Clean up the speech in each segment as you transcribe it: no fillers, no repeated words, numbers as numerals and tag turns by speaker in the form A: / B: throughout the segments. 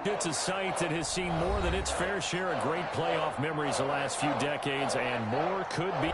A: It's a site that has seen more than its fair share of great playoff memories the last few decades, and more could be.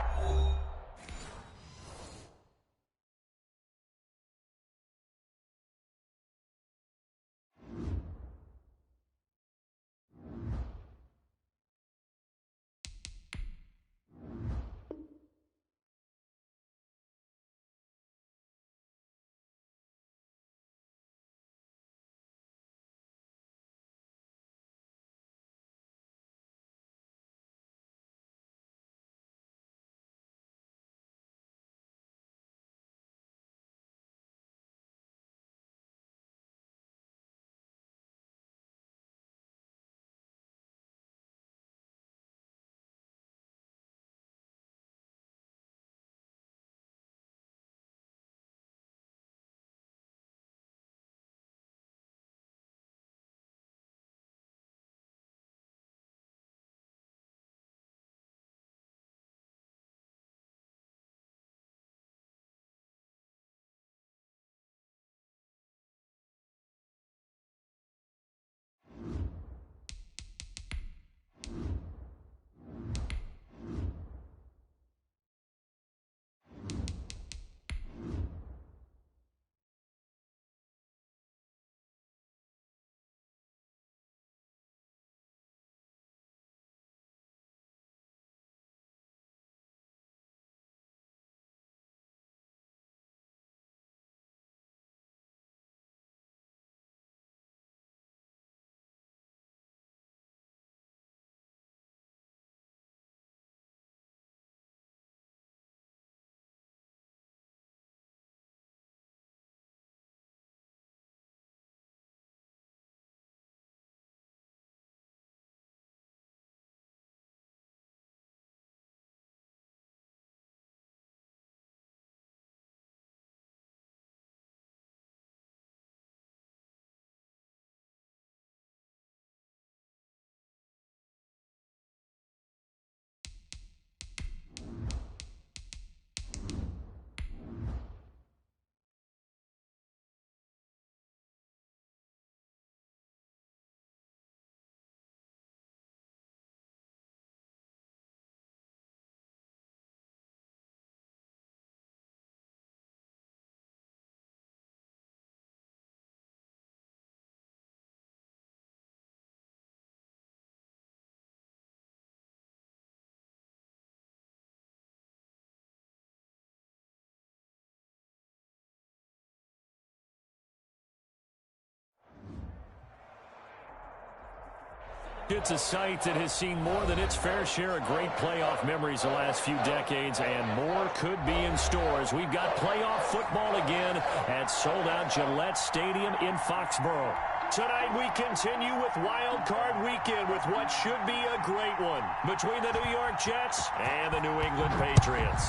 A: It's a site that has seen more than its fair share of great playoff memories the last few decades, and more could be in store as we've got playoff football again at sold-out Gillette Stadium in Foxborough. Tonight we continue with Wild Card Weekend with what should be a great one between the New York Jets and the New England Patriots.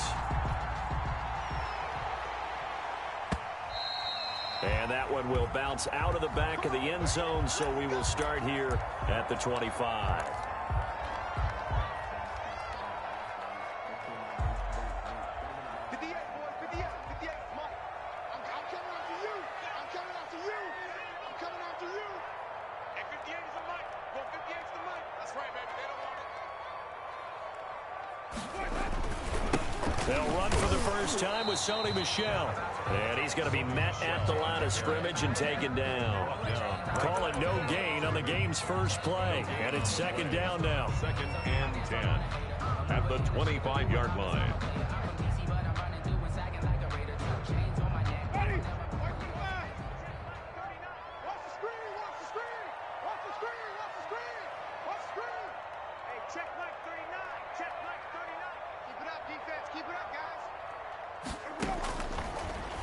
A: And that one will bounce out of the back of the end zone, so we will start here at the 25. They'll run for the first time with Sony Michel. And he's going to be met at the line of scrimmage and taken down. Call it no gain on the game's first play. And it's second down now.
B: 2nd and 10 at the 25-yard line.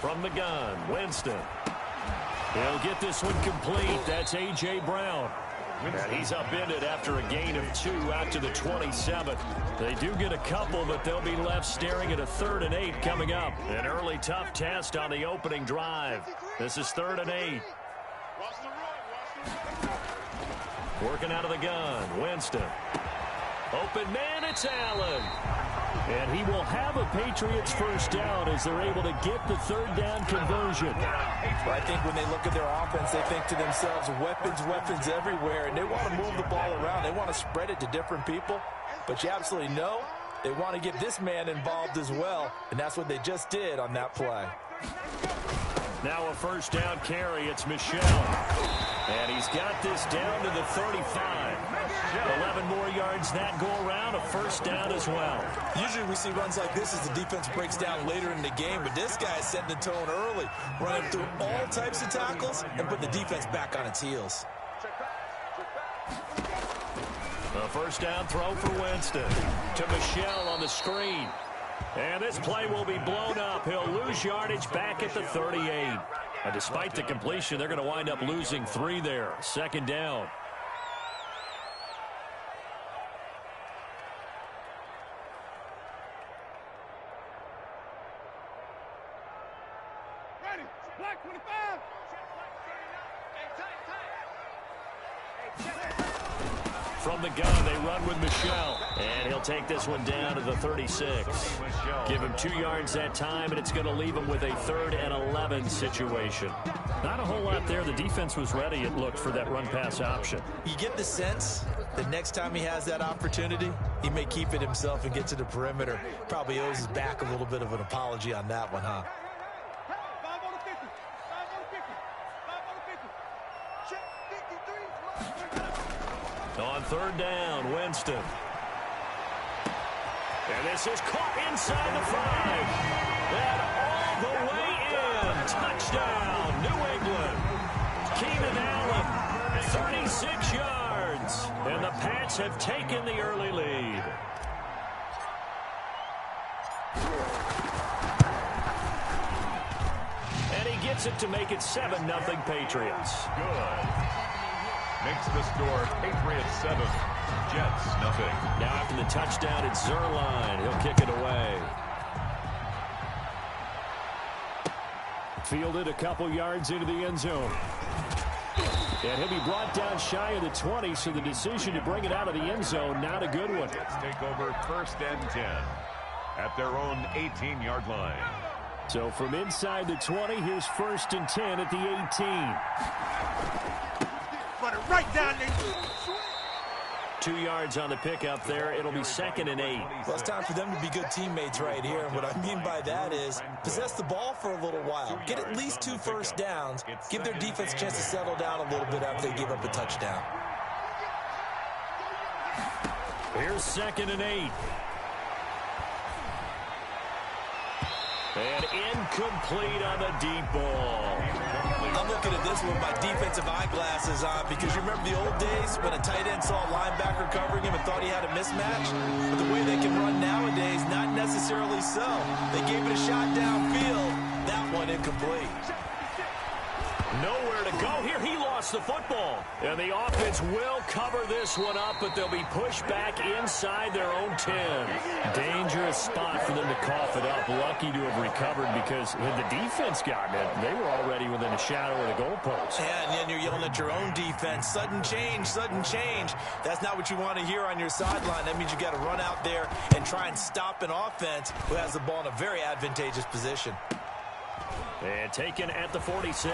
A: From the gun, Winston. He'll get this one complete. That's A.J. Brown. And he's upended after a gain of 2 out to the 27th. They do get a couple, but they'll be left staring at a 3rd and 8 coming up. An early tough test on the opening drive. This is 3rd and 8. Working out of the gun, Winston. Open man, it's Allen. And he will have a Patriots first down as they're able to get the third down conversion.
C: Well, I think when they look at their offense, they think to themselves, weapons, weapons everywhere, and they want to move the ball around. They want to spread it to different people, but you absolutely know they want to get this man involved as well, and that's what they just did on that play.
A: Now a first down carry. It's Michel. And he's got this down to the 35. 11 more yards that go around. A first down as well.
C: Usually we see runs like this as the defense breaks down later in the game, but this guy is setting the tone early, running through all types of tackles and putting the defense back on its heels.
A: A first down throw for Winston to Michel on the screen. And this play will be blown up. He'll lose yardage back at the 38. And despite the completion, they're going to wind up losing 3 there. Second down.
D: Ready. Black 25.
A: From the gun, they run with Michel. And he'll take this one down to the 36. Give him 2 yards that time, and it's going to leave him with a 3rd and 11 situation. Not a whole lot there. The defense was ready, it looked, for that run-pass option.
C: You get the sense that next time he has that opportunity, he may keep it himself and get to the perimeter. Probably owes his back a little bit of an apology on that one, huh?
D: 5 on the 50. 5 on the 50. 5 on the 50. Check 53.
A: On third down, Winston. And this is caught inside the 5. And all the way in. Touchdown, New England. Keenan Allen, 36 yards. And the Pats have taken the early lead. And he gets it to make it 7-0 Patriots.
B: Good. Makes the score Patriots 7, Jets nothing.
A: Now after the touchdown, it's Zerline. He'll kick it away. Fielded a couple yards into the end zone. And he'll be brought down shy of the 20, so the decision to bring it out of the end zone, not a good one.
B: Jets take over 1st and 10 at their own 18-yard line.
A: So from inside the 20, here's 1st and 10 at the 18.
D: Run it right down there.
A: 2 yards on the pickup there. It'll be 2nd and 8.
C: Well, it's time for them to be good teammates right here. And what I mean by that is possess the ball for a little while. Get at least 2 first downs. Give their defense a chance to settle down a little bit after they give up a touchdown.
A: Here's 2nd and 8. And incomplete on the deep ball.
C: I'm looking at this with my defensive eyeglasses on because you remember the old days when a tight end saw a linebacker covering him and thought he had a mismatch? But the way they can run nowadays, not necessarily so. They gave it a shot downfield. That one incomplete.
A: Nowhere to go here. He lost the football. And the offense will cover this one up, but they'll be pushed back inside their own 10. Dangerous spot for them to cough it up. Lucky to have recovered because had the defense gotten it, they were already within a shadow of the goalpost.
C: Yeah, and then you're yelling at your own defense. Sudden change, sudden change. That's not what you want to hear on your sideline. That means you got to run out there and try and stop an offense who has the ball in a very advantageous position.
A: And taken at the 46.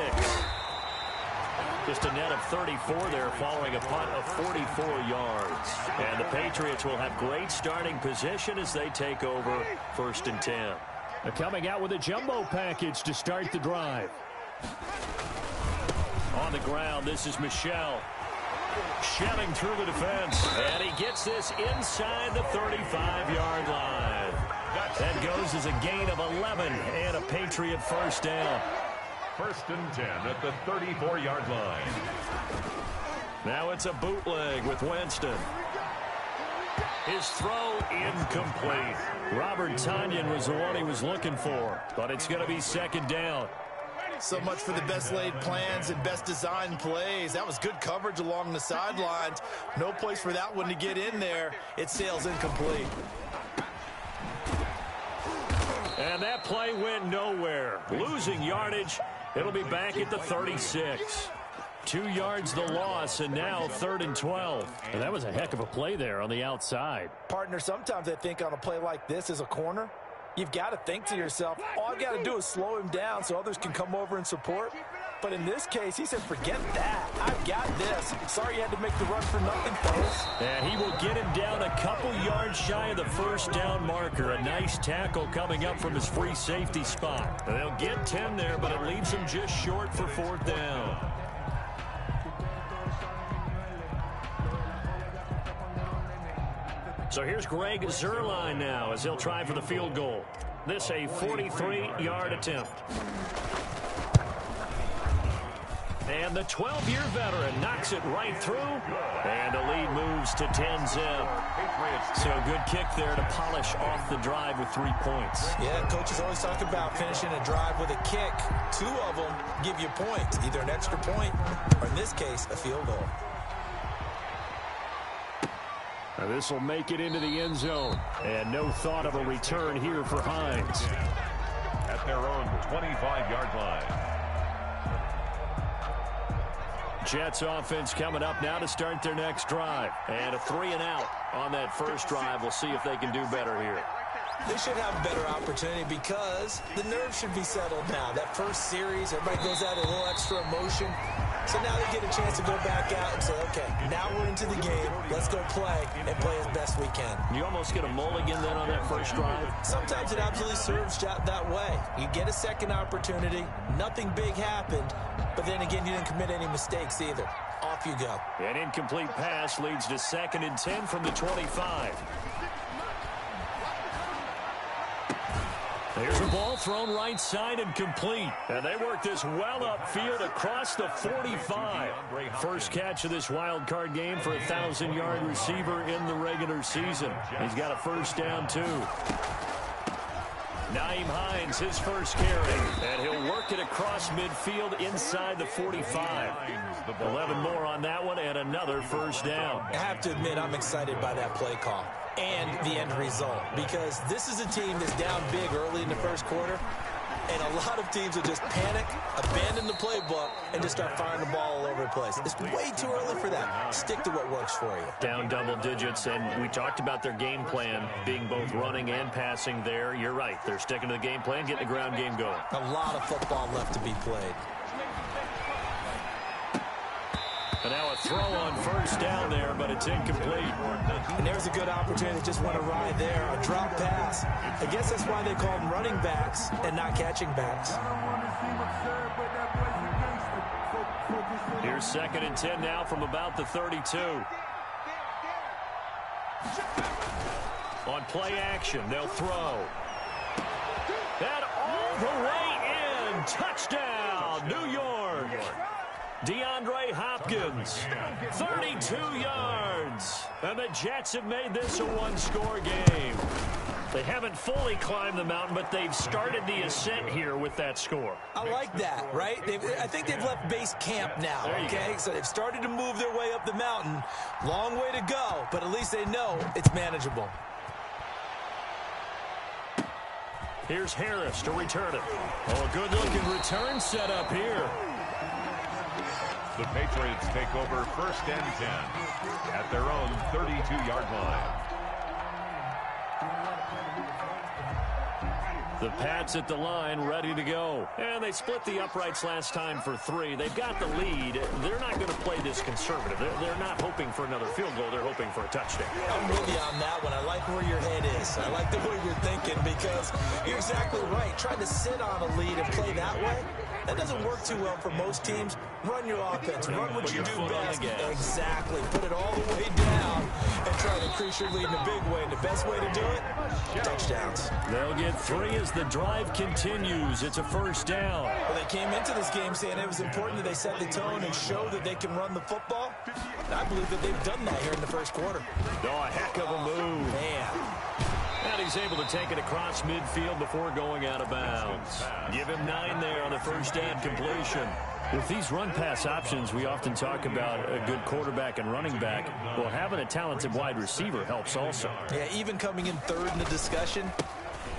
A: Just a net of 34 there following a punt of 44 yards. And the Patriots will have great starting position as they take over 1st and 10. They're coming out with a jumbo package to start the drive. On the ground, this is Michel. Shelling through the defense. And he gets this inside the 35-yard line. That goes as a gain of 11 and a Patriot first down.
B: 1st and 10 at the 34-yard line.
A: Now it's a bootleg with Winston. His throw incomplete. Robert Tonyan was the one he was looking for, but it's going to be 2nd down.
C: So much for the best laid plans and best designed plays. That was good coverage along the sidelines. No place for that one to get in there. It sails incomplete.
A: And that play went nowhere. Losing yardage. It'll be back at the 36. 2 yards the loss, and now 3rd and 12. And that was a heck of a play there on the outside.
C: Partner, sometimes I think on a play like this as a corner, you've got to think to yourself, all I've got to do is slow him down so others can come over and support. But in this case, he said, forget that. I've got this. Sorry you had to make the run for nothing, fellas.
A: And he will get him down a couple yards shy of the first down marker. A nice tackle coming up from his free safety spot. They'll get 10 there, but it leaves him just short for 4th down. So here's Greg Zuerlein now as he'll try for the field goal. This a 43-yard attempt. And the 12-year veteran knocks it right through. And the lead moves to 10-zip. So good kick there to polish off the drive with 3 points.
C: Yeah, coaches always talk about finishing a drive with a kick. 2 of them give you points, either an extra point or, in this case, a field goal.
A: Now this will make it into the end zone. And no thought of a return here for Hines.
B: At their own 25-yard line.
A: Jets offense coming up now to start their next drive. And a 3-and-out on that first drive. We'll see if they can do better here.
C: They should have a better opportunity because the nerves should be settled now. That first series, everybody goes out a little extra emotion. So now they get a chance to go back out and say, okay, now we're into the game. Let's go play and play as best we can.
A: You almost get a mulligan then on that first drive?
C: Sometimes it absolutely serves that way. You get a second opportunity. Nothing big happened. But then again, you didn't commit any mistakes either. Off you go.
A: An incomplete pass leads to 2nd and 10 from the 25. There's a ball thrown right side and complete. And they work this well upfield across the 45. First catch of this wild card game for a 1,000-yard receiver in the regular season. He's got a first down, too. Nyheim Hines, his first carry. And he'll work it across midfield inside the 45. 11 more on that one and another first down.
C: I have to admit, I'm excited by that play call and the end result because this is a team that's down big early in the first quarter, and a lot of teams will just panic, abandon the playbook, and just start firing the ball all over the place. It's way too early for that. Stick to what works for you.
A: Down double digits, and we talked about their game plan being both running and passing there. You're right. They're sticking to the game plan, getting the ground game going.
C: A lot of football left to be played.
A: And now a throw on first down there, but it's incomplete.
C: And there's a good opportunity that just went awry there. A drop pass. I guess that's why they call them running backs and not catching backs.
A: Here's 2nd and 10 now from about the 32. On play action, they'll throw. And all the way in. Touchdown, New York. DeAndre Hopkins, 32 yards. And the Jets have made this a one-score game. They haven't fully climbed the mountain, but they've started the ascent here with that score.
C: I like that, right? I think they've left base camp now, okay? So they've started to move their way up the mountain. Long way to go, but at least they know it's manageable.
A: Here's Harris to return it. Oh, a good-looking return set up here.
B: The Patriots take over 1st and 10 at their own 32-yard line.
A: The Pats at the line, ready to go. And they split the uprights last time for 3. They've got the lead. They're not going to play this conservative. They're not hoping for another field goal. They're hoping for a touchdown.
C: I'm with you on that one. I like where your head is. I like the way you're thinking because you're exactly right. Trying to sit on a lead and play that way, that doesn't work too well for most teams. Run your offense. Run what you do best. Exactly. Put it all the way down and try to increase your lead in a big way. And the best way to do it, touchdowns.
A: They'll get 3 as the drive continues. It's a first down.
C: Well, they came into this game saying it was important that they set the tone and show that they can run the football. And I believe that they've done that here in the first quarter.
A: Oh, a heck of a move.
C: Man.
A: And he's able to take it across midfield before going out of bounds. Give him 9 there on the first down completion. With these run-pass options, we often talk about a good quarterback and running back. Well, having a talented wide receiver helps also.
C: Yeah, even coming in 3rd in the discussion,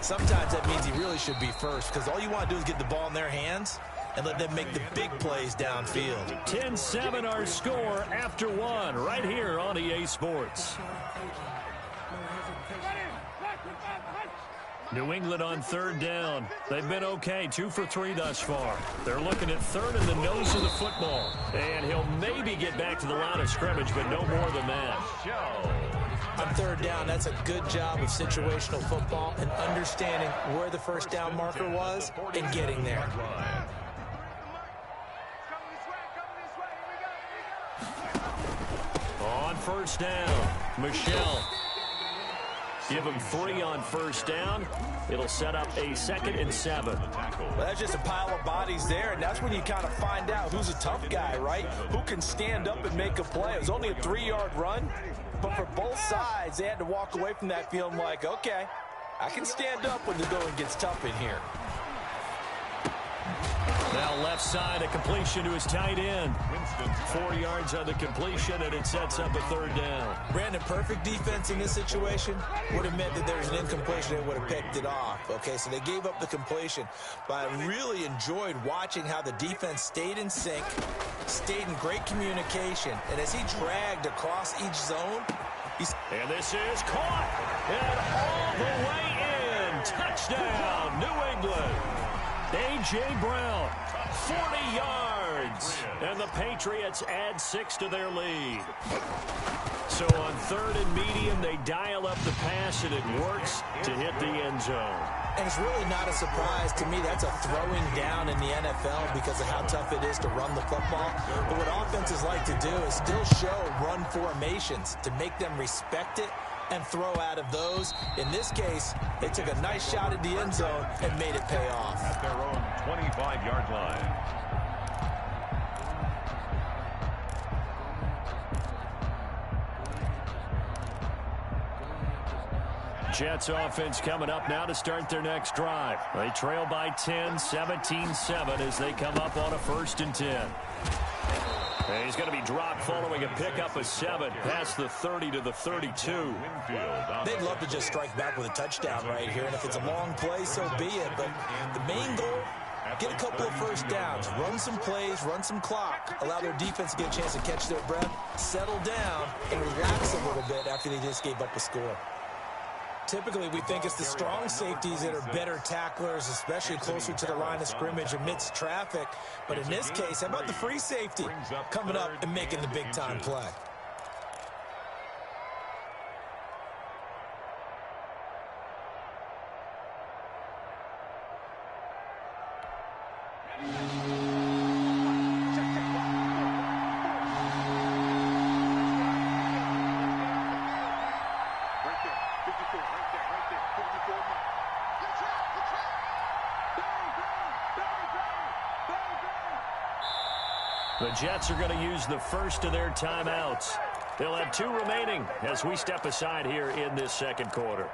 C: sometimes that means he really should be first because all you want to do is get the ball in their hands. and let them make the big plays downfield.
A: 10-7 our score after one right here on EA Sports. New England on third down. They've been okay, 2 for 3 thus far. They're looking at third in the nose of the football. And he'll maybe get back to the line of scrimmage, but no more than that.
C: On third down, that's a good job of situational football and understanding where the first down marker was and getting there.
A: On first down, Michelle. Give him 3 on first down. It'll set up a 2nd and 7.
C: Well, that's just a pile of bodies there, and that's when you kind of find out who's a tough guy, right? Who can stand up and make a play. It was only a 3-yard run, but for both sides, they had to walk away from that feeling like, okay, I can stand up when the going gets tough in here.
A: Now left side, a completion to his tight end. 4 yards on the completion, and it sets up a 3rd down.
C: Brandon, perfect defense in this situation would have meant that there's an incompletion. They would have picked it off. Okay, so they gave up the completion. But I really enjoyed watching how the defense stayed in sync, stayed in great communication. And as he dragged across each zone,
A: and this is caught. And all the way in. Touchdown, New England. A.J. Brown, 40 yards, and the Patriots add 6 to their lead. So on 3rd and medium, they dial up the pass, and it works to hit the end zone.
C: And it's really not a surprise to me. That's a throwing down in the NFL because of how tough it is to run the football. But what offenses like to do is still show run formations to make them respect it and throw out of those. In this case, they took a nice shot at the end zone and made it pay off.
B: At their own 25-yard line.
A: Jets offense coming up now to start their next drive. They trail by 10, 17-7 as they come up on a 1st and 10. And he's going to be dropped following a pickup of 7 past the 30 to the 32.
C: They'd love to just strike back with a touchdown right here, and if it's a long play, so be it. But the main goal, get a couple of first downs, run some plays, run some clock, allow their defense to get a chance to catch their breath, settle down, and relax a little bit after they just gave up a score. Typically, we think it's the strong safeties that are better tacklers, especially closer to the line of scrimmage amidst traffic. But in this case, how about the free safety coming up and making the big-time play?
A: The Jets are going to use the first of their timeouts. They'll have 2 remaining as we step aside here in this 2nd quarter.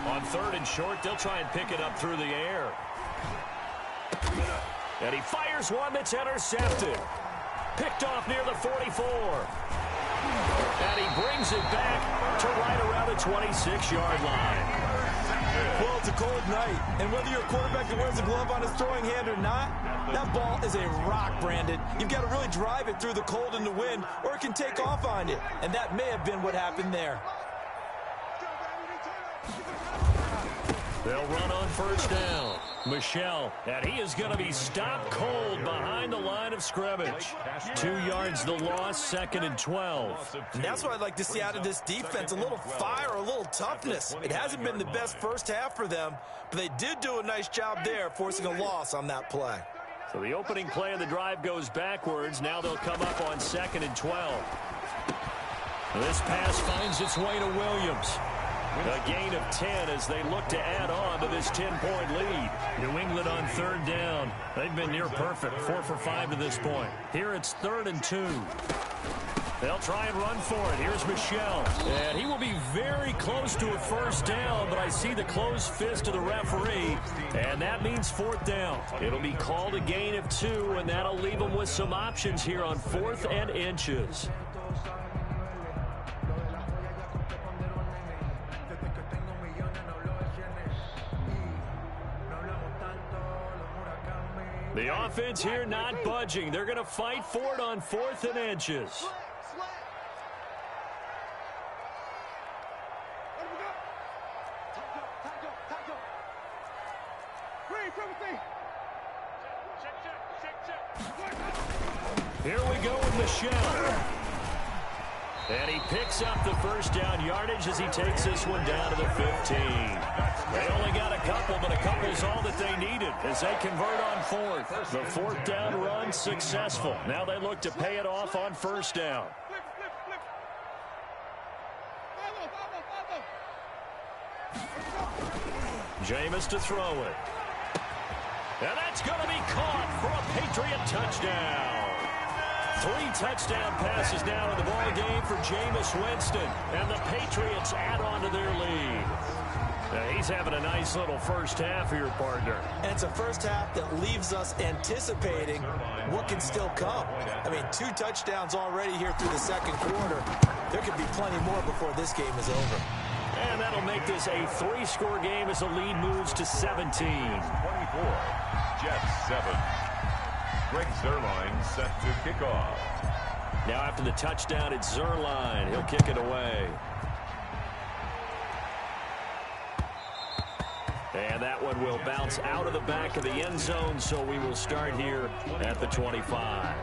A: On 3rd and short, they'll try and pick it up through the air. And he fires one that's intercepted. Picked off near the 44. And he brings it back to right around the 26-yard line.
C: Well, it's a cold night, and whether you're a quarterback that wears a glove on his throwing hand or not, that ball is a rock, Brandon. You've got to really drive it through the cold and the wind, or it can take off on you. And that may have been what happened there.
A: They'll run on first down. Michelle, and he is going to be stopped cold behind the line of scrimmage. 2 yards the loss, 2nd and 12.
C: And that's what I'd like to see out of this defense, a little fire, a little toughness. It hasn't been the best first half for them, but they did do a nice job there, forcing a loss on that play.
A: So the opening play of the drive goes backwards. Now they'll come up on 2nd and 12. This pass finds its way to Williams. A gain of 10 as they look to add on to this 10-point lead. New England on 3rd down. They've been near perfect, 4 for 5 to this point. Here it's 3rd and 2. They'll try and run for it. Here's Michel. And he will be very close to a first down, but I see the closed fist of the referee, and that means fourth down. It'll be called a gain of 2, and that'll leave them with some options here on 4th and inches. The offense here not budging. They're going to fight for it on 4th and inches. Here we go with Michel. And he picks up the first down yardage as he takes this one down to the 15. They only got a couple, but a couple's all that they needed as they convert on 4th. The 4th down run successful. Now they look to pay it off on first down. Jameis to throw it. And that's going to be caught for a Patriot touchdown. 3 touchdown passes now in the ball game for Jameis Winston. And the Patriots add on to their lead. Now he's having a nice little first half here, partner.
C: And it's a first half that leaves us anticipating what can still come. I mean, 2 touchdowns already here through the second quarter. There could be plenty more before this game is over.
A: And that'll make this a 3-score game as the lead moves to 17.
B: 24, Jets 7. Greg Zuerlein set to kick off.
A: Now after the touchdown, it's Zuerlein. He'll kick it away. And that one will bounce out of the back of the end zone, so we will start here at the 25.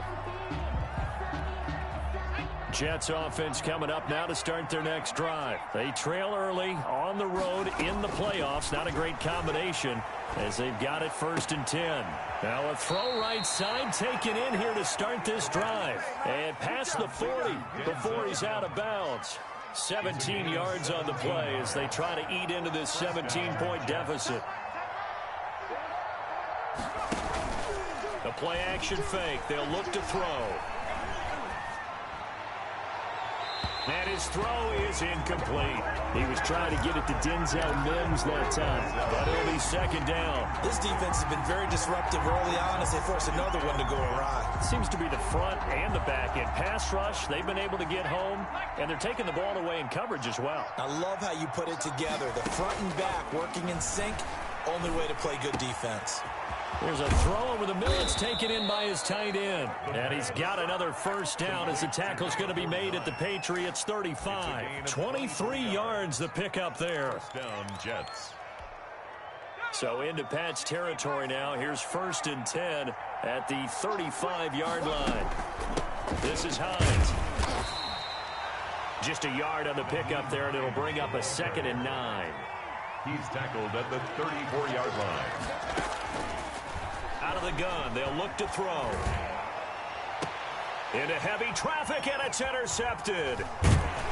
A: Jets offense coming up now to start their next drive. They trail early on the road in the playoffs. Not a great combination as they've got it 1st and 10. Now a throw right side taken in here to start this drive. And past the 40 before he's out of bounds. 17 yards on the play as they try to eat into this 17-point deficit. The play action fake. They'll look to throw. And his throw is incomplete. He was trying to get it to Denzel Mims that time, but it'll be second down.
C: This defense has been very disruptive early on as they force another one to go awry.
A: It seems to be the front and the back end. Pass rush, they've been able to get home, and they're taking the ball away in coverage as well.
C: I love how you put it together. The front and back working in sync, only way to play good defense.
A: There's a throw over the middle. It's taken in by his tight end. And he's got another first down as the tackle's going to be made at the Patriots 35. 23 yards the pickup there.
B: First down, Jets.
A: So into Pat's territory now. Here's 1st and 10 at the 35-yard line. This is Hines. Just a yard on the pickup there, and it'll bring up a 2nd and 9.
B: He's tackled at the 34-yard line.
A: Out of the gun, they'll look to throw. Into heavy traffic, and it's intercepted.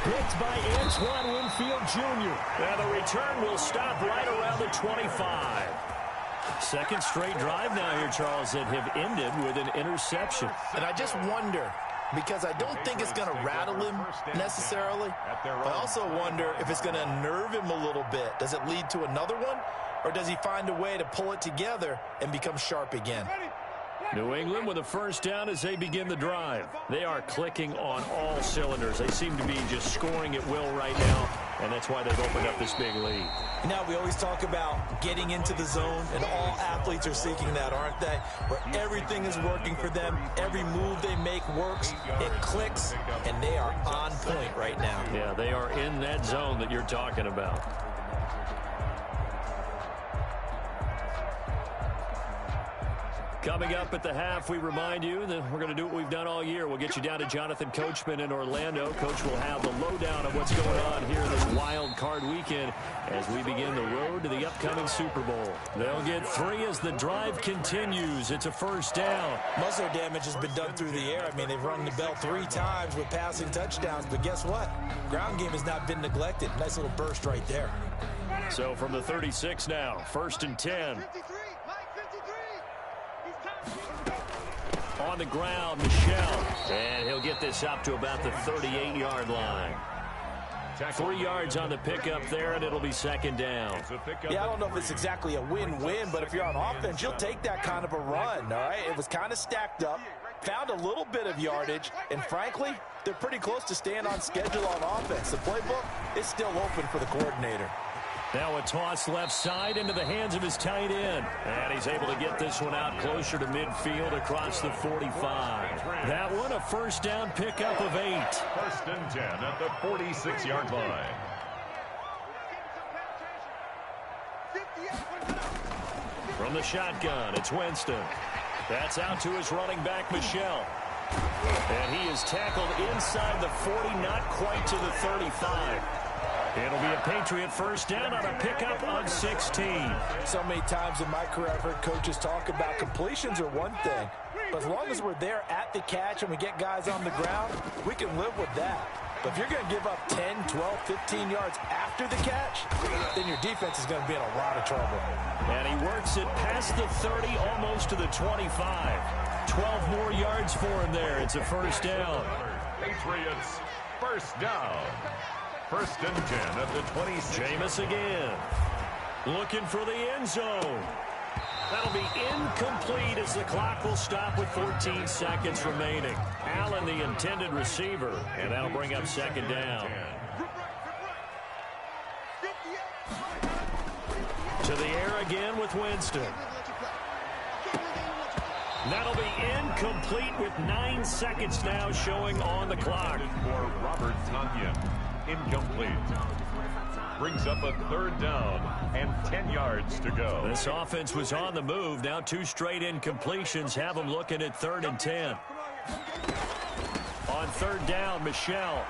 A: Picked by Antoine Winfield Jr. Now the return will stop right around the 25. Second straight drive now here, Charles, that have ended with an interception.
C: And I just wonder, because I don't think it's going to rattle him necessarily. I also wonder if it's going to unnerve him a little bit. Does it lead to another one? Or does he find a way to pull it together and become sharp again?
A: New England with a first down as they begin the drive. They are clicking on all cylinders. They seem to be just scoring at will right now, and that's why they've opened up this big lead.
C: Now, we always talk about getting into the zone, and all athletes are seeking that, aren't they? Where everything is working for them, every move they make works, it clicks, and they are on point right now.
A: Yeah, they are in that zone that you're talking about. Coming up at the half, we remind you that we're going to do what we've done all year. We'll get you down to Jonathan Coachman in Orlando. Coach will have the lowdown of what's going on here this wild card weekend as we begin the road to the upcoming Super Bowl. They'll get 3 as the drive continues. It's a first down.
C: Most of their damage has been done through the air. I mean, they've rung the bell 3 times with passing touchdowns, but guess what? Ground game has not been neglected. Nice little burst right there.
A: So from the 36 now, 1st and 10. On the ground, Michel. And he'll get this up to about the 38-yard line. 3 yards on the pickup there, and it'll be second down.
C: Yeah, I don't know if it's exactly a win-win, but if you're on offense, you'll take that kind of a run, all right? It was kind of stacked up, found a little bit of yardage, and frankly, they're pretty close to staying on schedule on offense. The playbook is still open for the coordinator.
A: Now a toss left side into the hands of his tight end. And he's able to get this one out closer to midfield across the 45. That one a first down pickup of 8.
B: First and 10 at the 46-yard line.
A: From the shotgun, it's Winston. That's out to his running back, Michel. And he is tackled inside the 40, not quite to the 35. It'll be a Patriot first down on a pickup of 16.
C: So many times in my career I've heard coaches talk about completions are one thing, but as long as we're there at the catch and we get guys on the ground, we can live with that. But if you're going to give up 10, 12, 15 yards after the catch, then your defense is going to be in a lot of trouble.
A: And he works it past the 30, almost to the 25. 12 more yards for him there. It's a first down.
B: Patriots first down. First and 10 at the 26.
A: Jameis again. Looking for the end zone. That'll be incomplete as the clock will stop with 14 seconds remaining. Allen, the intended receiver, and that'll bring up second down. To the air again with Winston. That'll be incomplete with 9 seconds now showing on the clock.
B: For Robert Tonyan. Incomplete. Brings up a third down and 10 yards to go.
A: This offense was on the move. Now 2 straight incompletions have them looking at 3rd and 10. On 3rd down, Michel.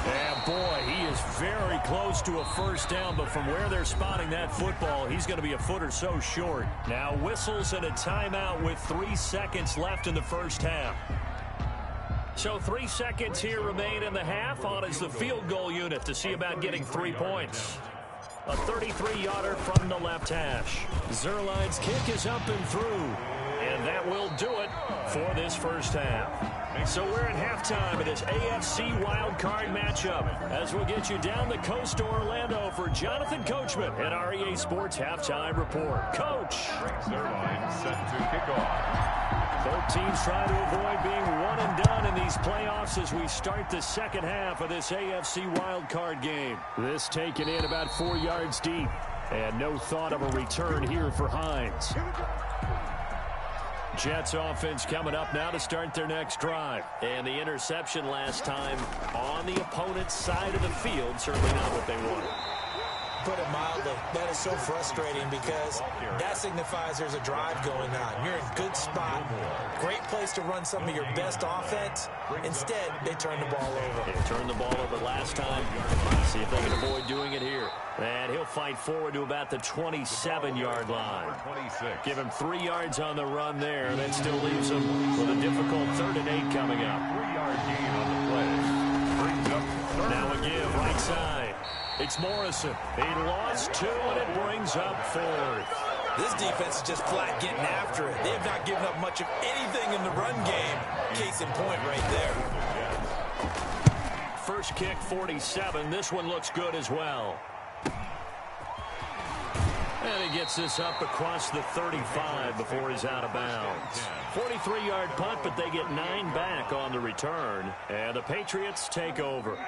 A: And boy, he is very close to a first down, but from where they're spotting that football, he's going to be a foot or so short. Now whistles and a timeout with 3 seconds left in the first half. So 3 seconds here remain in the half. On is the field goal unit to see about getting 3 points. A 33-yarder from the left hash. Zerline's kick is up and through. And that will do it for this first half. So we're at halftime of this AFC wildcard matchup as we'll get you down the coast to Orlando for Jonathan Coachman at our EA Sports Halftime Report. Coach.
B: Zerline set to kick off.
A: Both teams trying to avoid being one and done in these playoffs as we start the second half of this AFC wildcard game. This taken in about 4 yards deep. And no thought of a return here for Hines. Jets offense coming up now to start their next drive. And the interception last time on the opponent's side of the field, certainly not what they wanted.
C: Put it mildly, that is so frustrating because that signifies there's a drive going on. You're in a good spot, great place to run some of your best offense. Instead, they turn the ball over.
A: They turned the ball over last time. See if they can avoid doing it here. And he'll fight forward to about the 27-yard line. Give him 3 yards on the run there. That still leaves him with a difficult 3rd and 8 coming up.
B: 3-yard gain on the play. Brings up third.
A: Now a give right side. It's Morrison. He lost 2, and it brings up 4th.
C: This defense is just flat getting after it. They have not given up much of anything in the run game. Case in point right there.
A: First kick, 47. This one looks good as well. And he gets this up across the 35 before he's out of bounds. 43-yard punt, but they get 9 back on the return. And the Patriots take over.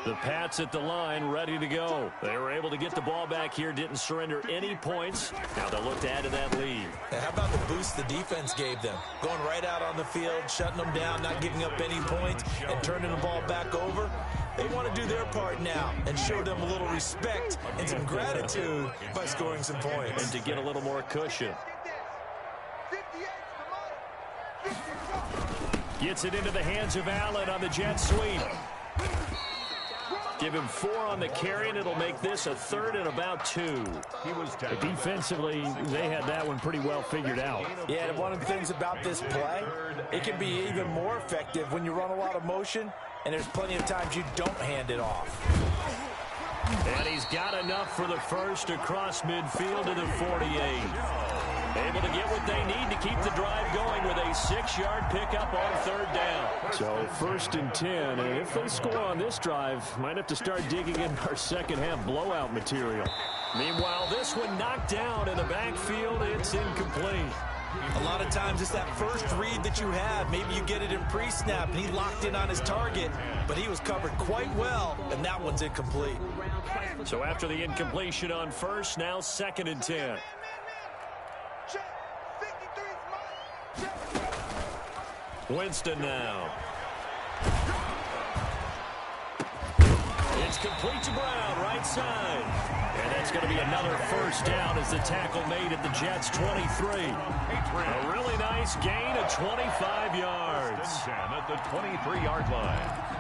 A: The Pats at the line ready to go. They were able to get the ball back here, didn't surrender any points. Now they'll look to add to that lead.
C: How about the boost the defense gave them? Going right out on the field, shutting them down, not giving up any points, and turning the ball back over. They want to do their part now and show them a little respect and some gratitude by scoring some points.
A: And to get a little more cushion. Gets it into the hands of Allen on the jet sweep. Give him 4 on the carry, and it'll make this a 3rd and about 2.
E: Defensively, they had that one pretty well figured out.
C: Yeah, and one of the things about this play, it can be even more effective when you run a lot of motion, and there's plenty of times you don't hand it off.
A: And he's got enough for the first across midfield to the 48. Able to get what they need to keep the drive going with a 6-yard pickup on 3rd down.
E: So 1st and 10, and if they score on this drive, might have to start digging in our second-half blowout material.
A: Meanwhile, this one knocked down in the backfield. It's incomplete.
C: A lot of times it's that first read that you have. Maybe you get it in pre-snap, and he locked in on his target, but he was covered quite well, and that one's incomplete.
A: So after the incompletion on 1st, now 2nd and 10. Winston now. It's complete to Brown, right side. And that's going to be another 1st down as the tackle made at the Jets' 23. A really nice gain of 25 yards.
B: At the 23-yard line.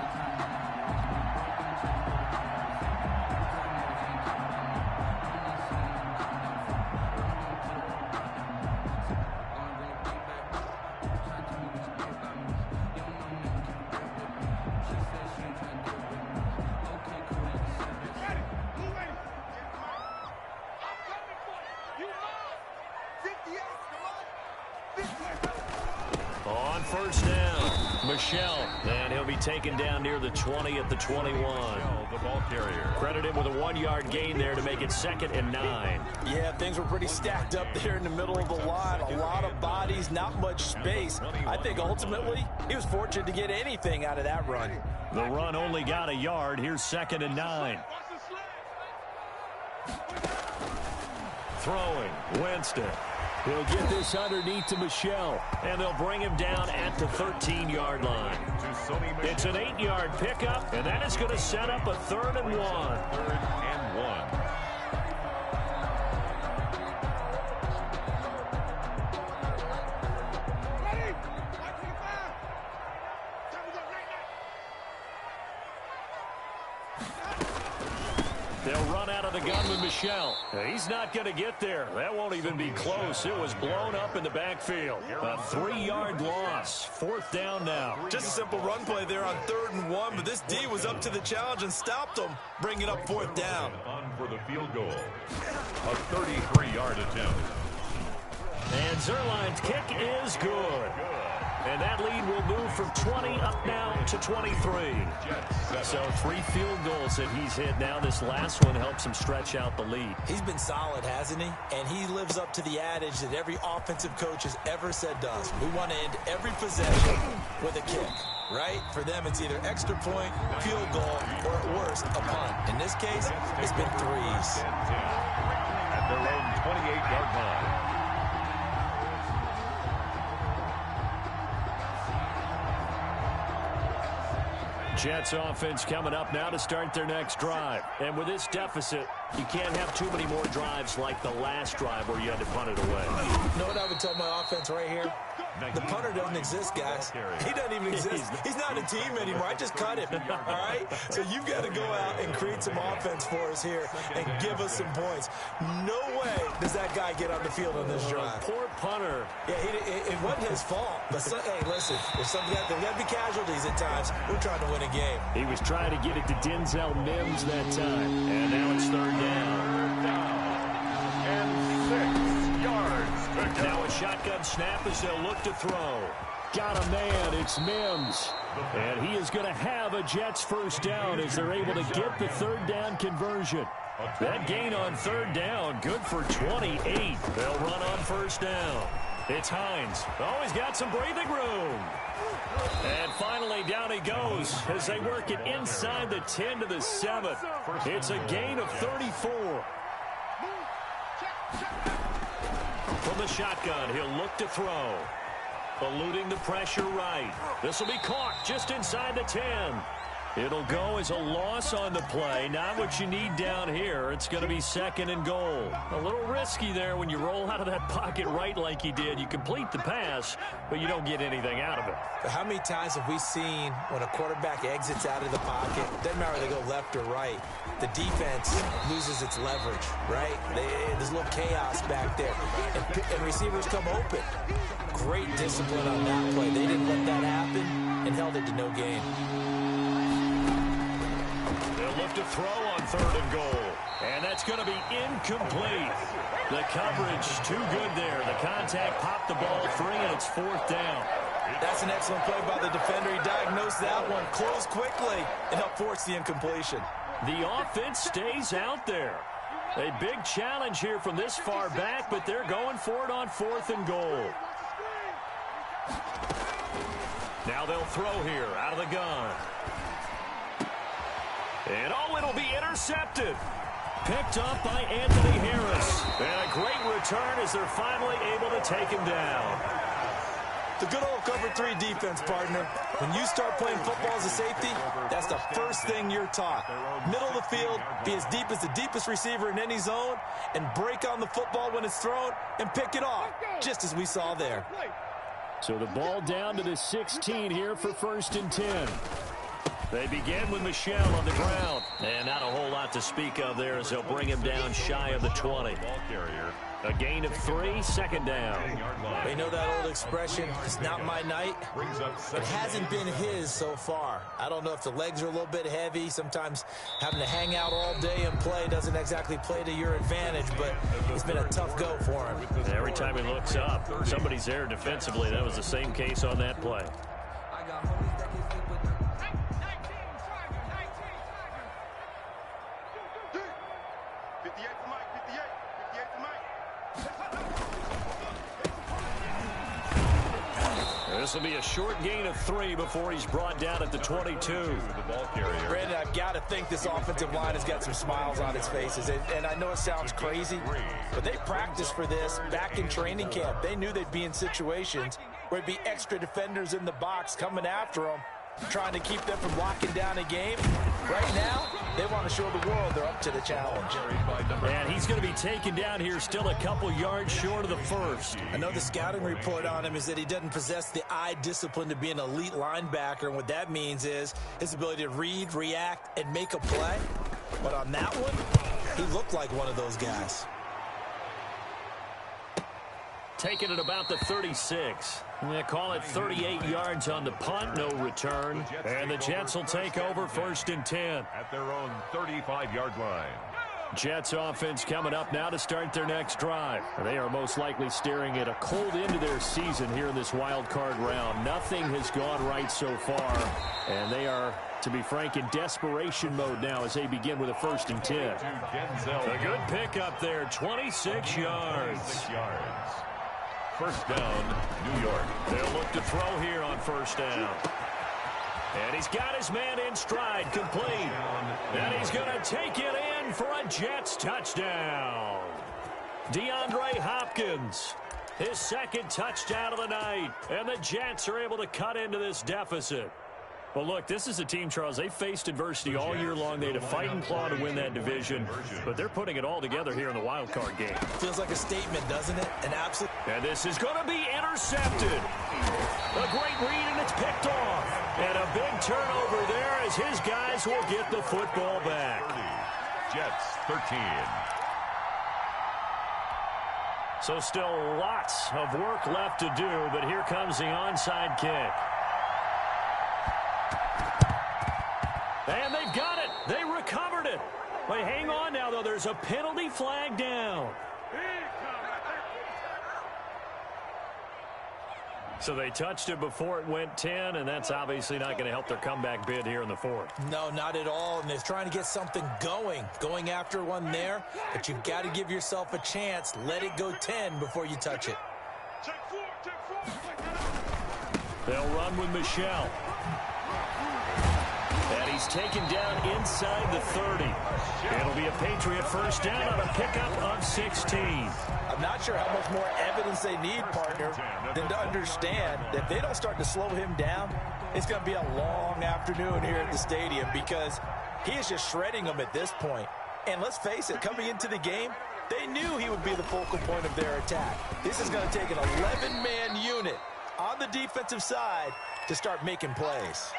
A: On 1st down, Michelle, and he'll be taken down near the 20 at the 21.
B: The ball carrier.
A: Credit him with a 1-yard gain there to make it 2nd and 9.
C: Yeah, things were pretty stacked up there in the middle of the line. A lot of bodies, not much space. I think ultimately he was fortunate to get anything out of that run.
A: The run only got a yard. Here's 2nd and 9. Throwing, Winston. He'll get this underneath to Michelle, and they'll bring him down at the 13-yard line. It's an 8-yard pickup, and that is going to set up a 3rd and 1.
B: 3rd and 1.
A: They'll run out of the gun with Michelle. He's not going to get there. That won't even be close. It was blown up in the backfield. A 3-yard loss. 4th down now.
C: Just a simple run play there on 3rd and 1, but this D was up to the challenge and stopped him, bringing up 4th down.
B: On for the field goal. A 33-yard attempt.
A: And Zerline's kick is good. And that lead will move from 20 up now to 23. So 3 field goals that he's hit now. This last one helps him stretch out the lead.
C: He's been solid, hasn't he? And he lives up to the adage that every offensive coach has ever said to us. We want to end every possession with a kick, right? For them, it's either extra point, field goal, or at worst, a punt. In this case, it's been 3s.
B: At their own 28-yard line.
A: Jets offense coming up now to start their next drive. And with this deficit, you can't have too many more drives like the last drive where you had to punt it away.
C: You know what I would tell my offense right here? The punter doesn't exist, guys. He doesn't even exist. He's not a team anymore. I just cut him, all right? So you've got to go out and create some offense for us here and give us some points. No way does that guy get on the field on this drive.
A: Poor punter.
C: Yeah, it wasn't his fault. But, hey, listen, there's got to be casualties at times. We're trying to win a game.
A: He was trying to get it to Denzel Mims that time. And now it's 3rd down.
B: And 6 yards to go.
A: Now a shotgun snap as they'll look to throw. Got a man. It's Mims. And he is going to have a Jets 1st down as they're able to get the 3rd down conversion. That gain on 3rd down, good for 28. They'll run on 1st down. It's Hines. Always got some breathing room. And finally, down he goes as they work it inside the 10 to the 7. It's a gain of 34. From the shotgun, he'll look to throw. Eluding the pressure right. This will be caught just inside the 10. It'll go as a loss on the play. Not what you need down here. It's going to be 2nd and goal. A little risky there when you roll out of that pocket right like he did. You complete the pass, but you don't get anything out of it.
C: But how many times have we seen when a quarterback exits out of the pocket, doesn't matter whether they go left or right, the defense loses its leverage, right? There's a little chaos back there. And receivers come open. Great discipline on that play. They didn't let that happen and held it to no gain.
A: They'll look to throw on 3rd and goal. And that's going to be incomplete. The coverage too good there. The contact popped the ball free, and it's 4th down.
C: That's an excellent play by the defender. He diagnosed that one, closed quickly, and helped force the incompletion.
A: The offense stays out there. A big challenge here from this far back, but they're going for it on 4th and goal. Now they'll throw here out of the gun. And it'll be intercepted. Picked up by Anthony Harris. And a great return as they're finally able to take him down.
C: The good old cover 3 defense, partner. When you start playing football as a safety, that's the first thing you're taught. Middle of the field, be as deep as the deepest receiver in any zone, and break on the football when it's thrown and pick it off, just as we saw there.
E: So the ball down to the 16 here for 1st and 10.
A: They begin with Michel on the ground. And not a whole lot to speak of there as they'll bring him down shy of the 20. A gain of 3, 2nd down.
C: You know that old expression, it's not my night? It hasn't been his so far. I don't know if the legs are a little bit heavy. Sometimes having to hang out all day and play doesn't exactly play to your advantage, but it's been a tough go for him.
A: And every time he looks up, somebody's there defensively. That was the same case on that play. This will be a short gain of 3 before he's brought down at the 22.
C: Brandon, I've got to think this offensive line has got some smiles on its faces. And I know it sounds crazy, but they practiced for this back in training camp. They knew they'd be in situations where there'd be extra defenders in the box coming after them, trying to keep them from locking down a game. Right now, they want to show the world they're up to the challenge.
A: And he's going to be taken down here still a couple yards short of the 1st.
C: I know the scouting report on him is that he doesn't possess the eye discipline to be an elite linebacker, and what that means is his ability to read, react, and make a play. But on that one, he looked like one of those guys.
A: Taken at about the 36. They call it 38 yards on the punt, no return. And the Jets will take over 1st and 10.
B: At their own 35-yard line.
A: Jets offense coming up now to start their next drive. They are most likely staring at a cold end to their season here in this wild card round. Nothing has gone right so far. And they are, to be frank, in desperation mode now as they begin with a 1st and 10. A good pickup there, 26 yards.
B: 1st down, New York.
A: They'll look to throw here on 1st down. And he's got his man in stride, complete. And he's going to take it in for a Jets touchdown. DeAndre Hopkins, his 2nd touchdown of the night. And the Jets are able to cut into this deficit. Well, look, this is a team, Charles, they faced adversity all year long. They had to fight and claw to win that division, but they're putting it all together here in the wild card game.
C: Feels like a statement, doesn't it? An absolute.
A: And this is going to be intercepted. A great read, and it's picked off. And a big turnover there as his guys will get the football back.
B: Jets 13.
A: So still lots of work left to do, but here comes the onside kick. And they've got it. They recovered it. Wait, hang on now, though. There's a penalty flag down. So they touched it before it went 10, and that's obviously not going to help their comeback bid here in the 4th.
C: No, not at all. And they're trying to get something going after one there. But you've got to give yourself a chance. Let it go 10 before you touch it.
A: They'll run with Michel. And he's taken down inside the 30. It'll be a Patriot 1st down on a pickup of 16.
C: I'm not sure how much more evidence they need, partner, than to understand that if they don't start to slow him down, it's going to be a long afternoon here at the stadium because he is just shredding them at this point. And let's face it, coming into the game, they knew he would be the focal point of their attack. This is going to take an 11-man unit on the defensive side to start making plays.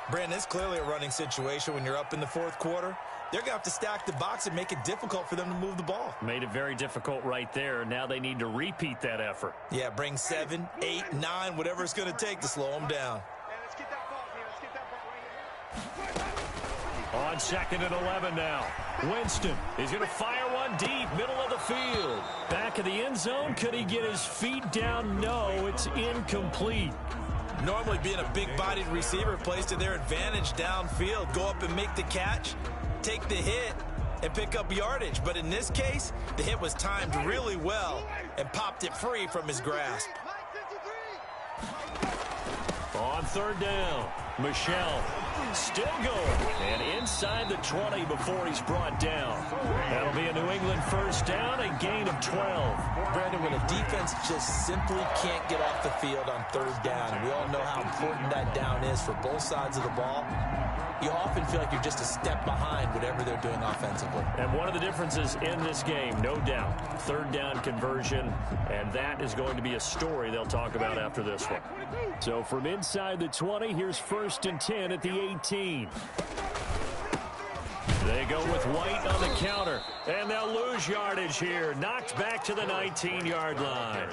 C: Brandon, it's clearly a running situation when you're up in the 4th quarter. They're going to have to stack the box and make it difficult for them to move the ball.
A: Made it very difficult right there. Now they need to repeat that effort.
C: Yeah, bring 7, 8, 9, whatever it's going to take to slow them down.
A: On 2nd and 11 now. Winston is going to fire one deep, middle of the field. Back of the end zone. Could he get his feet down? No, it's incomplete.
C: Normally being a big-bodied receiver plays to their advantage downfield. Go up and make the catch, take the hit, and pick up yardage. But in this case, the hit was timed really well and popped it free from his grasp.
A: On 3rd down, Michel still going. And inside the 20 before he's brought down. That'll be a New England 1st down, a gain of 12.
C: Brandon, when a defense just simply can't get off the field on 3rd down, and we all know how important that down is for both sides of the ball, you often feel like you're just a step behind whatever they're doing offensively.
A: And one of the differences in this game, no doubt, 3rd down conversion, and that is going to be a story they'll talk about after this one.
E: So from inside the 20, here's 1st and 10 at the 18.
A: They go with White on the counter, and they'll lose yardage here. Knocked back to the 19-yard line.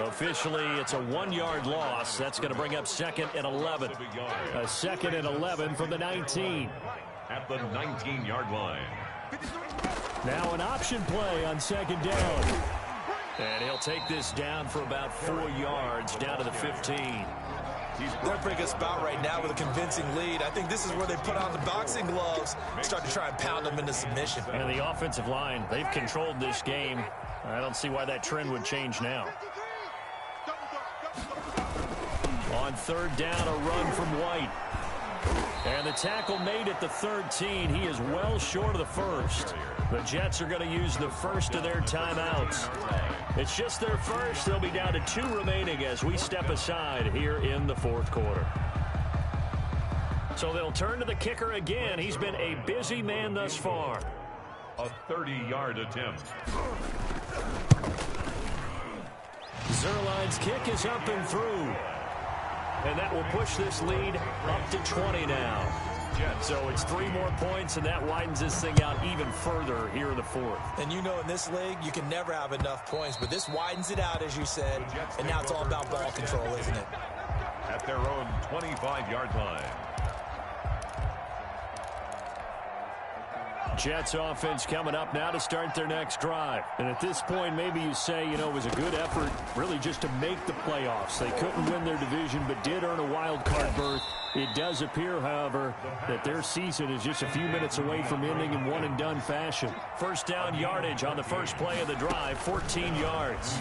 A: Officially, it's a 1-yard loss. That's going to bring up 2nd and 11.
E: A 2nd and 11 from the 19.
B: At the 19-yard line.
E: Now an option play on 2nd down.
A: And he'll take this down for about 4 yards, down to the 15.
C: They're in a pretty good spot right now with a convincing lead. I think this is where they put on the boxing gloves, start to try and pound them into submission.
A: And the offensive line, they've controlled this game. I don't see why that trend would change now. On 3rd down, a run from White. And the tackle made at the 13. He is well short of the 1st. The Jets are going to use the 1st of their timeouts. It's just their 1st. They'll be down to 2 remaining as we step aside here in the 4th quarter. So they'll turn to the kicker again. He's been a busy man thus far.
B: A 30-yard attempt.
A: Zerline's kick is up and through. And that will push this lead up to 20 now. So it's 3 more points, and that widens this thing out even further here in the 4th.
C: And you know in this league, you can never have enough points, but this widens it out, as you said, and now it's all about ball control, isn't it?
B: At their own 25-yard line.
E: Jets offense coming up now to start their next drive. And at this point, maybe you say, it was a good effort really just to make the playoffs. They couldn't win their division but did earn a wild card berth. It does appear, however, that their season is just a few minutes away from ending in one-and-done fashion.
A: 1st down yardage on the first play of the drive, 14 yards.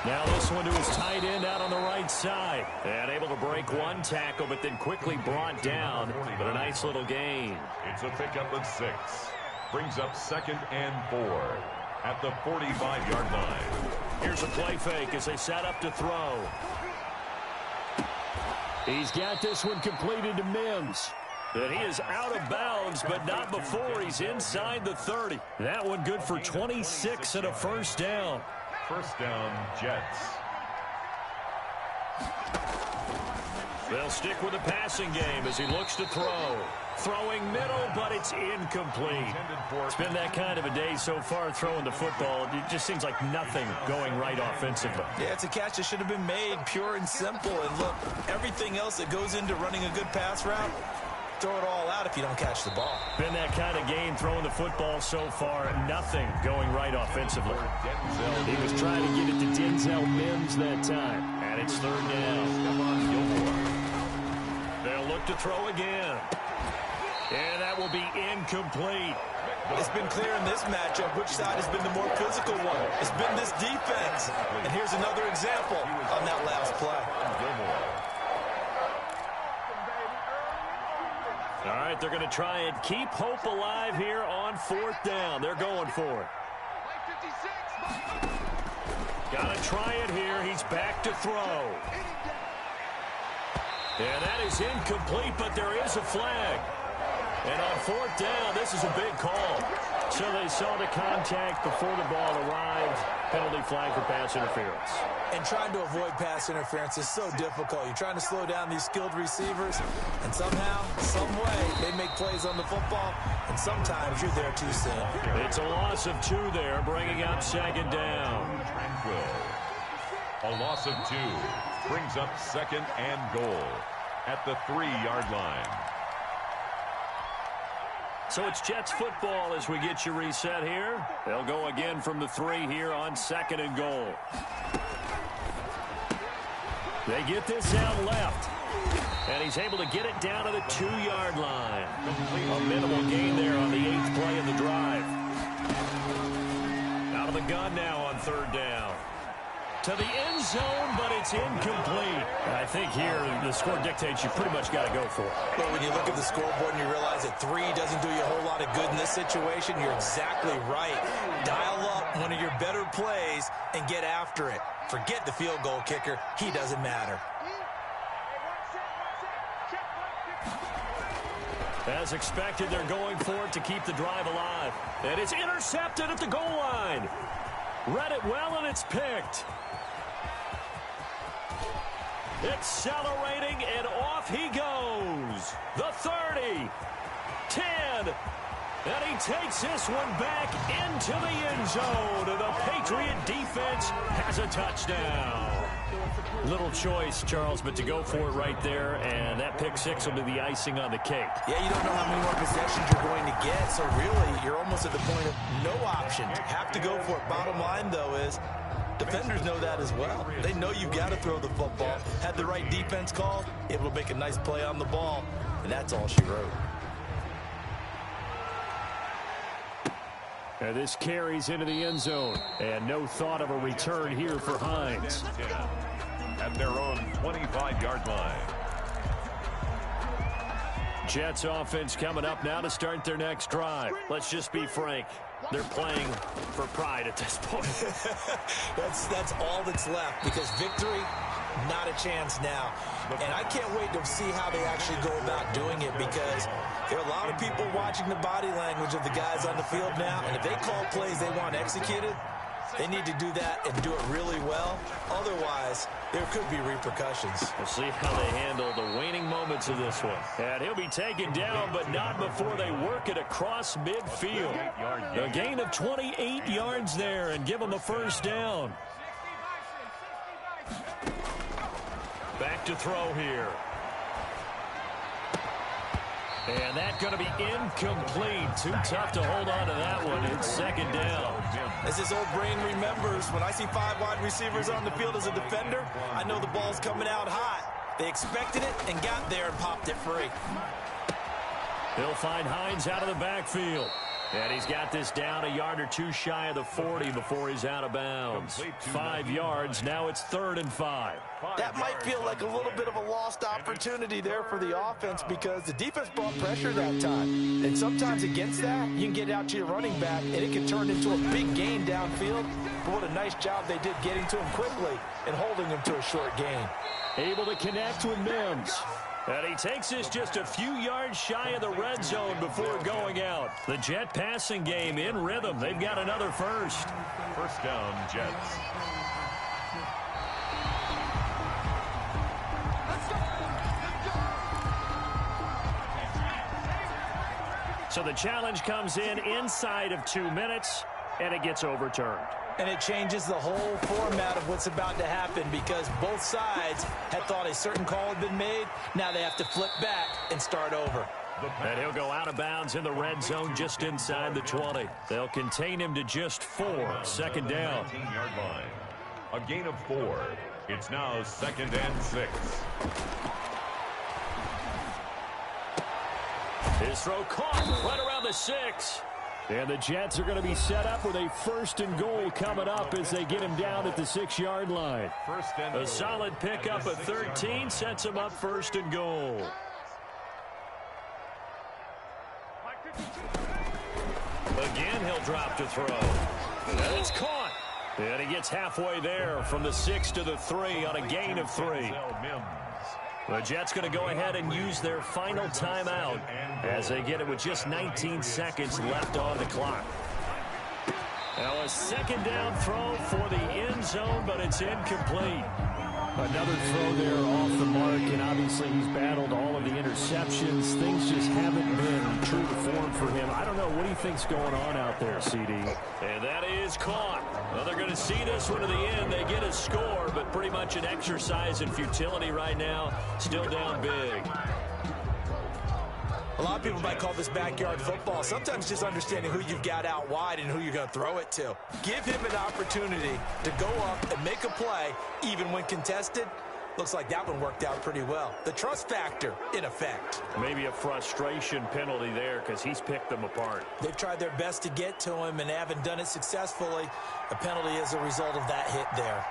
A: Now this one to his tight end out on the right side. And able to break one tackle, but then quickly brought down. But a nice little gain.
B: It's a pickup of 6. Brings up 2nd and 4 at the 45-yard line.
A: Here's a play fake as they set up to throw.
E: He's got this one completed to Mims.
A: And he is out of bounds, but not before he's inside the 30. That one good for 26 and a 1st down.
B: 1st down, Jets.
A: They'll stick with the passing game as he looks to throw. Throwing middle, but it's incomplete. It's been that kind of a day so far throwing the football. It just seems like nothing going right offensively.
C: Yeah, it's a catch that should have been made, pure and simple. And look, everything else that goes into running a good pass route, throw it all out if you don't catch the ball.
A: Been that kind of game throwing the football so far. Nothing going right offensively.
E: He was trying to get it to Denzel Mims that time.
A: And it's 3rd down. They'll look to throw again. And that will be incomplete.
C: It's been clear in this matchup which side has been the more physical one. It's been this defense. And here's another example on that last play.
A: All right, they're going to try and keep hope alive here on 4th down. They're going for it. Got to try it here. He's back to throw. And that is incomplete, but there is a flag. And on 4th down, this is a big call.
E: So they saw the contact before the ball arrived. Penalty flag for pass interference.
C: And trying to avoid pass interference is so difficult. You're trying to slow down these skilled receivers, and somehow, some way, they make plays on the football, and sometimes you're there too soon.
A: It's a loss of 2 there, bringing up 2nd down.
B: Tranquil. A loss of 2 brings up 2nd and goal at the 3-yard line.
A: So it's Jets football as we get you reset here. They'll go again from the 3 here on 2nd and goal. They get this out left. And he's able to get it down to the 2-yard line. A minimal gain there on the 8th play of the drive. Out of the gun now on 3rd down. To the end zone, but it's incomplete. I think here the score dictates you pretty much got to go for it.
C: But when you look at the scoreboard and you realize that 3 doesn't do you a whole lot of good in this situation, you're exactly right. Dial up one of your better plays and get after it. Forget the field goal kicker. He doesn't matter.
A: As expected, they're going for it to keep the drive alive. And it's intercepted at the goal line. Read it well, and it's picked. Accelerating, and off he goes. The 30, 10, and he takes this one back into the end zone. And the Patriot defense has a touchdown. Little choice, Charles, but to go for it right there, and that pick 6 will be the icing on the cake.
C: Yeah, you don't know how many more possessions you're going to get, so really you're almost at the point of no option. Have to go for it. Bottom line, though, is defenders know that as well. They know you've got to throw the football. Had the right defense call, able to make a nice play on the ball, and that's all she wrote.
E: And this carries into the end zone, and no thought of a return here for Hines.
B: At their own 25-yard line.
A: Jets offense coming up now to start their next drive. Let's just be frank. They're playing for pride at this point.
C: That's all that's left, because victory, not a chance now. And I can't wait to see how they actually go about doing it, because there are a lot of people watching the body language of the guys on the field now, and if they call plays they want executed, they need to do that and do it really well. Otherwise, there could be repercussions.
A: We'll see how they handle the waning moments of this one. And he'll be taken down, but not before they work it across midfield. A gain of 28 yards there and give them a first down. Back to throw here. And that's going to be incomplete. Too tough to hold on to that one. It's 2nd down.
C: As his old brain remembers, when I see 5 wide receivers on the field as a defender, I know the ball's coming out hot. They expected it and got there and popped it free.
A: He'll find Hines out of the backfield. And he's got this down a yard or 2 shy of the 40 before he's out of bounds. 5 yards. Now it's 3rd and 5.
C: That might feel like a little bit of a lost opportunity there for the offense, because the defense brought pressure that time. And sometimes against that, you can get out to your running back, and it can turn into a big gain downfield. But what a nice job they did getting to him quickly and holding him to a short gain.
A: Able to connect with Mims. And he takes this just a few yards shy of the red zone before going out. The Jet passing game in rhythm. They've got another first.
B: First down, Jets.
A: So the challenge comes in inside of 2 minutes, and it gets overturned.
C: And it changes the whole format of what's about to happen, because both sides had thought a certain call had been made. Now they have to flip back and start over.
A: And he'll go out of bounds in the red zone just inside the 20. They'll contain him to just 4. 2nd down.
B: 19-yard line. A gain of 4. It's now 2nd and 6.
A: His throw caught right around the 6.
E: And the Jets are going to be set up with a 1st and goal coming up as they get him down at the 6-yard line.
A: A solid pickup of 13 sets him up 1st and goal. Again, he'll drop to throw. And it's caught. And he gets halfway there from the 6 to the 3 on a gain of 3. The Jets going to go ahead and use their final timeout as they get it with just 19 seconds left on the clock. Now a 2nd down throw for the end zone, but it's incomplete.
E: Another throw there off the mark, and obviously he's battled all of the interceptions. Things just haven't been true to form for him. I don't know what he thinks going on out there, CD.
A: And that is caught. Well, they're going to see this one to the end. They get a score, but pretty much an exercise in futility right now. Still down big.
C: A lot of people might call this backyard football. Sometimes just understanding who you've got out wide and who you're going to throw it to. Give him an opportunity to go up and make a play, even when contested. Looks like that one worked out pretty well. The trust factor, in effect.
E: Maybe a frustration penalty there because he's picked them apart.
C: They've tried their best to get to him and haven't done it successfully. A penalty is a result of that hit there.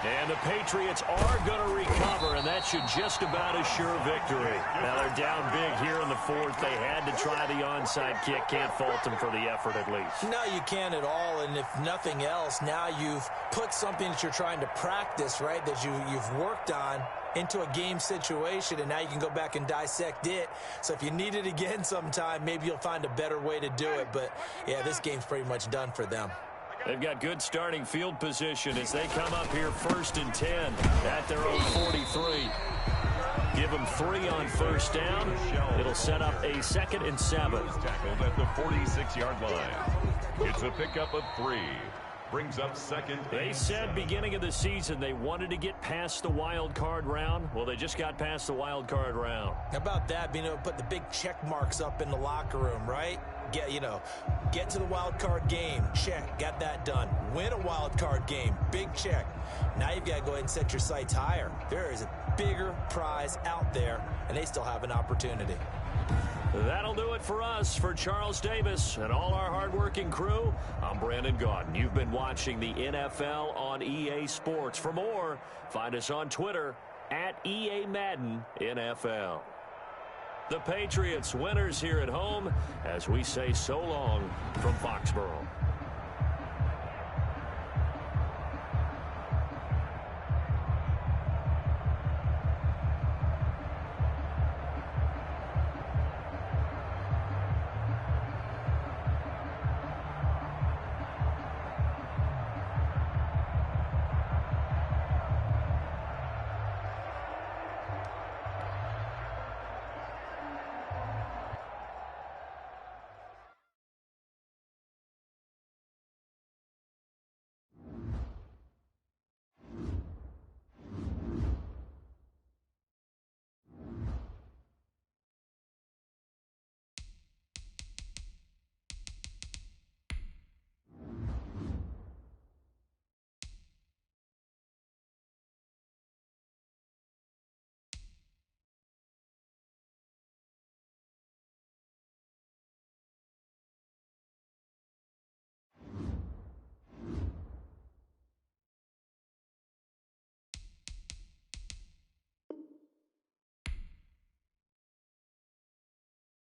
E: And the Patriots are going to recover, and that should just about assure victory. Now they're down big here in the fourth. They had to try the onside kick. Can't fault them for the effort at least.
C: No, you can't at all, and if nothing else, now you've put something that you're trying to practice, right, that you've worked on into a game situation, and now you can go back and dissect it. So if you need it again sometime, maybe you'll find a better way to do it. But, yeah, this game's pretty much done for them.
E: They've got good starting field position as they come up here 1st and 10 at their own 43. Give them 3 on first down. It'll set up a 2nd and 7.
B: Tackled at the 46-yard line. It's a pickup of 3. Brings up 2nd.
E: They said beginning of the season they wanted to get past the wild card round. Well, they just got past the wild card round.
C: How about that, being able to put the big check marks up in the locker room, right? Get to the wild card game, check, got that done. Win a wild card game, big check. Now you've got to go ahead and set your sights higher. There is a bigger prize out there, and they still have an opportunity.
E: That'll do it for us. For Charles Davis and all our hardworking crew, I'm Brandon Gaudin. You've been watching the NFL on EA Sports. For more, find us on Twitter at EA Madden NFL. The Patriots winners here at home as we say so long from Foxborough.